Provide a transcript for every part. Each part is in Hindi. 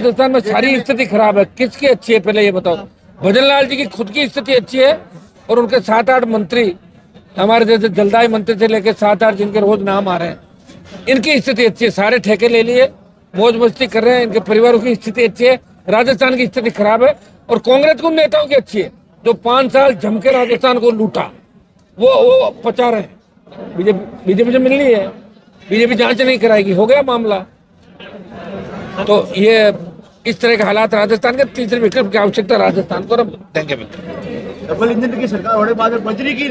राजस्थान में सारी स्थिति खराब है। किसकी अच्छी है पहले ये बताओ। भजन लाल जी की खुद की स्थिति अच्छी है और उनके 7-8 मंत्री, हमारे जैसे जलदाई मंत्री से लेकर 7-8 जिनके रोज नाम आ रहे हैं, इनकी स्थिति अच्छी है। सारे ठेके ले लिए, मौज मस्ती कर रहे हैं, इनके परिवारों की स्थिति अच्छी है। राजस्थान की स्थिति खराब है और कांग्रेस को नेताओं की अच्छी है जो 5 साल जम के राजस्थान को लूटा, वो पचा रहे हैं। बीजेपी से मिलनी है, बीजेपी जांच नहीं कराएगी, हो गया मामला। तो ये इस तरह के हालात राजस्थान के। तीसरे विकल्प की आवश्यकता राजस्थान को देंगे विकल्प। डबल इंजन की सरकार होने के बाद बजरी की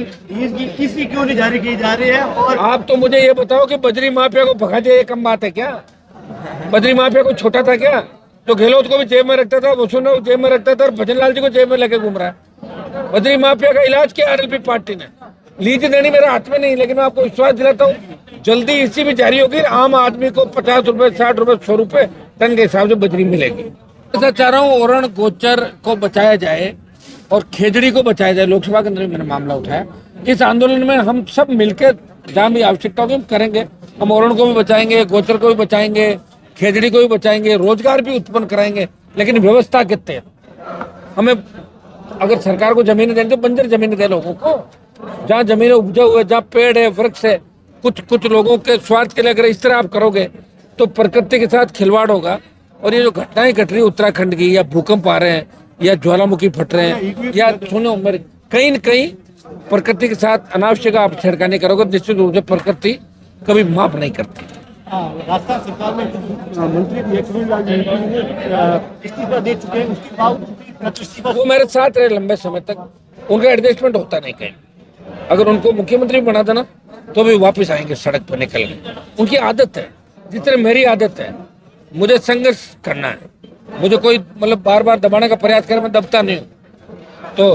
किसी क्यों नहीं जारी की जा रही है? और आप तो मुझे ये बताओ कि बजरी माफिया को भगा दिया, ये कम बात है क्या? बजरी माफिया को छोटा था क्या? तो गहलोत को भी जेब में रखता था, वसुंधरा को जेब में रखता था और भजन लाल जी को जेब में लेके घूम रहा है। बजरी माफिया का इलाज किया आरएलपी पार्टी ने। लीज देनी मेरे हाथ में नहीं, लेकिन मैं आपको विश्वास दिलाता हूँ जल्दी इसी भी जारी होगी। आम आदमी को 50 रुपए, 60 रुपए, 100 रुपए टन के हिसाब से बजरी मिलेगी। ऐसा चाह रहा हूँ ओरण गोचर को बचाया जाए और खेजड़ी को बचाया जाए। लोकसभा के अंदर मैंने मामला उठाया। इस आंदोलन में हम सब मिलकर जहाँ भी आवश्यकता होगी हम करेंगे। हम ओरण को भी बचाएंगे, गोचर को भी बचाएंगे, खेजड़ी को भी बचाएंगे, रोजगार भी उत्पन्न कराएंगे। लेकिन व्यवस्था कितने हमें, अगर सरकार को जमीन देंगे तो बंजर जमीन दे लोगों को, जहाँ जमीन उपजा हुआ है, जहाँ पेड़ है, वृक्ष है। कुछ लोगों के स्वार्थ के लिए अगर इस तरह आप करोगे तो प्रकृति के साथ खिलवाड़ होगा। और ये जो घटनाएं घट रही उत्तराखंड की, या भूकंप आ रहे हैं, या ज्वालामुखी फट रहे हैं, या सुनो मेरे, कहीं न कहीं प्रकृति के साथ अनावश्यक आप छेड़खानी करोगे, निश्चित रूप से प्रकृति कभी माफ नहीं करती। राजस्थान सरकार में मंत्री इस्तीफा दे चुके हैं, उसके बावजूद वो मेरे साथ रहे लंबे समय तक, उनका एडजस्टमेंट होता नहीं कहीं। अगर उनको मुख्यमंत्री बना देना तो भी वापस आएंगे सड़क पर निकलने। उनकी आदत है, जिस तरह मेरी आदत है, मुझे संघर्ष करना है। मुझे कोई मतलब बार बार दबाने का प्रयास करे, मैं दबता नहीं हूँ। तो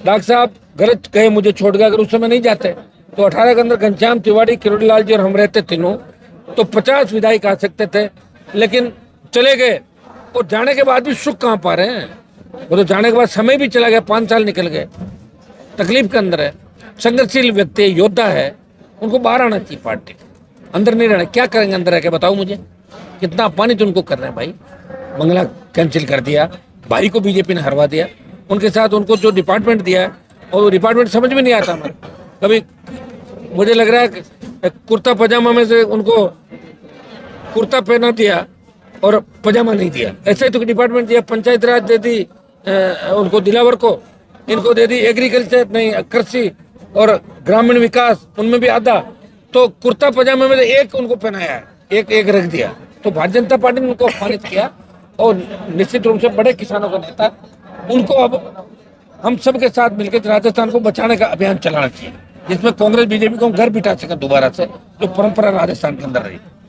डॉक्टर साहब गलत कहे, मुझे छोड़ गए, अगर उस समय नहीं जाते तो 18 के अंदर घनश्याम तिवारी, किरोड़ी लाल जी और हम रहते तीनों, तो 50 विधायक आ सकते थे। लेकिन चले गए और जाने के बाद भी सुख कहाँ पा रहे हैं। वो तो जाने के बाद समय भी चला गया, 5 साल निकल गए, तकलीफ के अंदर है। संघर्षशील व्यक्ति, योद्धा है, उनको बाहर आना चाहिए पार्टी, अंदर नहीं रहना। क्या करेंगे अंदर रह के बताओ मुझे? कितना अपमानित उनको कर रहे हैं भाई। बंगला कैंसिल कर दिया, भाई को बीजेपी ने हरवा दिया, उनके साथ उनको जो डिपार्टमेंट दिया है और वो डिपार्टमेंट समझ में नहीं आता। हमें कभी मुझे लग रहा है कि कुर्ता पजामा में से उनको कुर्ता पहना दिया और पजामा नहीं दिया, ऐसा ही तो डिपार्टमेंट दिया। पंचायत राज दे दी उनको, दिलावर को, इनको दे दी एग्रीकल्चर नहीं, कृषि और ग्रामीण विकास, उनमें भी आधा। तो कुर्ता पजामे में एक उनको पहनाया है, एक रख दिया। तो भारतीय जनता पार्टी ने उनको अपमानित किया और निश्चित रूप से बड़े किसानों का नेता, उनको अब हम सब के साथ मिलकर राजस्थान को बचाने का अभियान चलाना चाहिए, जिसमें कांग्रेस बीजेपी को हम घर बिठा सके दोबारा से, जो परंपरा राजस्थान के अंदर रही।